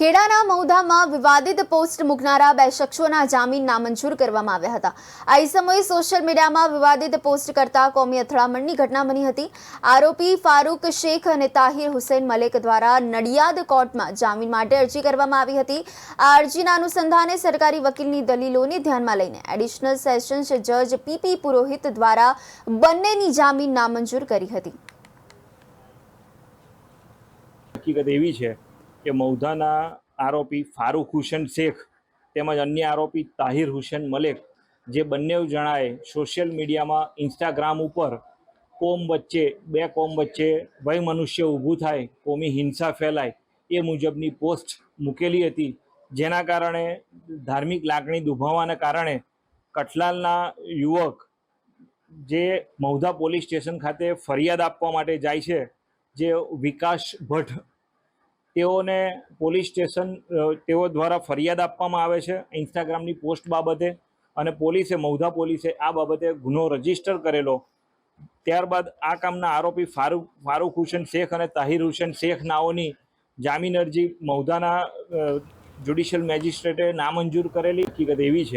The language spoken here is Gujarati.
ખેડાના મૌધામાં વિવાદિત પોસ્ટ મૂકનારા બે શખ્સોના જામીન નામંજૂર કરવામાં આવ્યા હતા। આ ઇસમોએ સોશિયલ મીડિયામાં વિવાદિત પોસ્ટ કરતા કોમી અથડામણની ઘટના બની હતી। આરોપી ફારૂક શેખ અને તાહિર હુસૈન મલેક દ્વારા નડિયાદ કોર્ટમાં જામીન માટે અરજી કરવામાં આવી હતી। આ અરજીના અનુસંધાને સરકારી વકીલની દલીલોને ધ્યાનમાં લઈને એડિશનલ સેશન્સ જજ પીપી પુરોહિત દ્વારા બંનેની જામીન નામંજૂર કરી હતી। હકીકત એવી છે કે મૌધાના આરોપી ફારૂક હુસૈન શેખ તેમજ અન્ય આરોપી તાહિર હુસૈન મલેક જે બંને જણાએ સોશિયલ મીડિયામાં ઇન્સ્ટાગ્રામ ઉપર બે કોમ વચ્ચે વય મનુષ્ય ઊભું થાય, કોમી હિંસા ફેલાય એ મુજબની પોસ્ટ મૂકેલી હતી, જેના કારણે ધાર્મિક લાગણી દુભાવવાને કારણે કઠલાલના યુવક જે મૌધા પોલીસ સ્ટેશન ખાતે ફરિયાદ આપવા માટે જાય છે, જે વિકાસ ભટ્ટ, તેઓને પોલીસ સ્ટેશન તેઓ દ્વારા ફરિયાદ આપવામાં આવે છે ઇન્સ્ટાગ્રામની પોસ્ટ બાબતે, અને મૌધા પોલીસે આ બાબતે ગુનો રજીસ્ટર કરેલો। ત્યારબાદ આ કામના આરોપી ફારૂક હુસૈન શેખ અને તાહિર હુસૈન શેખ નાઓની જામીન અરજી મૌધાના જ્યુડિશિયલ મેજિસ્ટ્રેટે નામંજૂર કરેલી। હકીકત એવી છે